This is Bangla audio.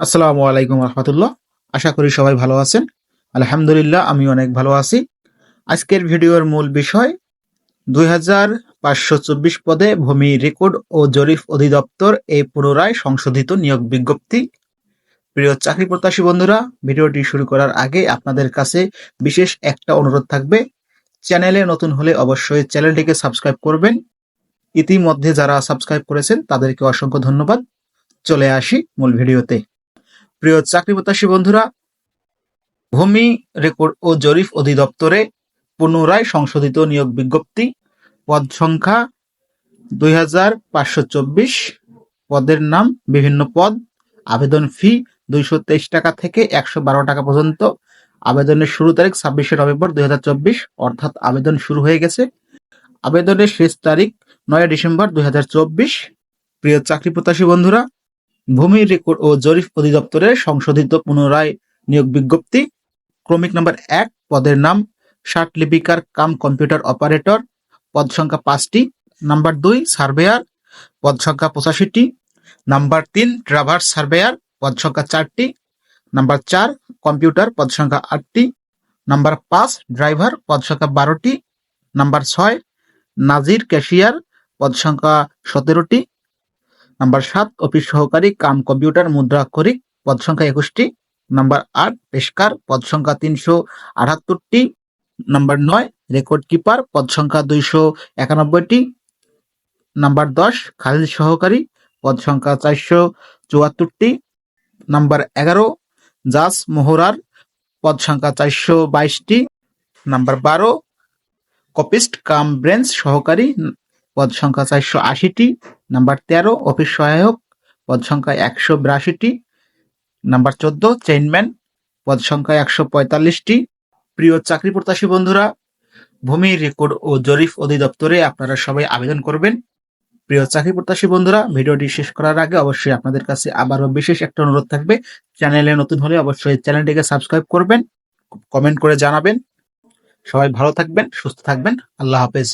আসসালামু আলাইকুম রহমতুল্লাহ। আশা করি সবাই ভালো আছেন। আলহামদুলিল্লাহ, আমি অনেক ভালো আছি। আজকের ভিডিওর মূল বিষয় 2524 পদে ভূমি রেকর্ড ও জরিপ অধিদপ্তর এই পুনরায় সংশোধিত নিয়োগ বিজ্ঞপ্তি। প্রিয় চাকরি প্রত্যাশী বন্ধুরা, ভিডিওটি শুরু করার আগে আপনাদের কাছে বিশেষ একটা অনুরোধ থাকবে। চ্যানেলে নতুন হলে অবশ্যই চ্যানেলটিকে সাবস্ক্রাইব করবেন। ইতিমধ্যে যারা সাবস্ক্রাইব করেছেন তাদেরকে অসংখ্য ধন্যবাদ। চলে আসি মূল ভিডিওতে। প্রিয় চাকরি প্রত্যাশী বন্ধুরা, ভূমি রেকর্ড ও জরিপ অধিদপ্তরে পুনরায় সংশোধিত নিয়োগ বিজ্ঞপ্তি। পদ সংখ্যা 2524, পদের নাম বিভিন্ন পদ। আবেদন ফি 223 টাকা থেকে 112 টাকা পর্যন্ত। আবেদনের শুরু তারিখ 26শে নভেম্বর 2024, অর্থাৎ আবেদন শুরু হয়ে গেছে। আবেদনের শেষ তারিখ 9 ডিসেম্বর 2024। প্রিয় চাকরি প্রত্যাশী বন্ধুরা, ভূমি রেকর্ড ও জরিপ অধিদপ্তরের সংশোধিত পুনরায় নিয়োগ বিজ্ঞপ্তি। ক্রমিক নাম্বার 1, পদের নাম ষাট লিপিকার কাম কম্পিউটার অপারেটর, পদ সংখ্যা 5টি। নাম্বার 2, সার্ভেয়ার, পদ সংখ্যা 85টি। নাম্বার 3, ট্রাভার্স সার্ভেয়ার, পদ সংখ্যা 4টি। নাম্বার 4, কম্পিউটার, পদ সংখ্যা 8টি। নাম্বার 5, ড্রাইভার, পদ সংখ্যা 12টি। নাম্বার 6, নাজির ক্যাশিয়ার, পদ সংখ্যা 17টি। নাম্বার 7, অফিস সহকারী কাম কম্পিউটার মুদ্রাক্ষরিক, পদ সংখ্যা 21টি। নাম্বার 8, পেশকার, পদ সংখ্যা 378টি। নাম্বার 9, রেকর্ড কিপার, পদ সংখ্যা 291টি। নাম্বার 10, খারিজ সহকারী, পদ সংখ্যা 474টি। নাম্বার 11, জাজ মোহরার, পদ সংখ্যা 422টি। নাম্বার 12, কপিস্ট কাম ব্রেঞ্চ সহকারী, পদ সংখ্যা 480টি। নাম্বার 13, অফিস সহায়ক, পদ সংখ্যা 182টি। নাম্বার 14, চেইনম্যান, পদ সংখ্যা 145টি। প্রিয় চাকরি প্রত্যাশী বন্ধুরা, ভূমি রেকর্ড ও জরিপ অধিদপ্তরে আপনারা সবাই আবেদন করবেন। প্রিয় চাকরি প্রত্যাশী বন্ধুরা, ভিডিওটি শেষ করার আগে অবশ্যই আপনাদের কাছে আবারও বিশেষ একটা অনুরোধ থাকবে। চ্যানেলে নতুন হলে অবশ্যই চ্যানেলটিকে সাবস্ক্রাইব করবেন, কমেন্ট করে জানাবেন। সবাই ভালো থাকবেন, সুস্থ থাকবেন। আল্লাহ হাফেজ।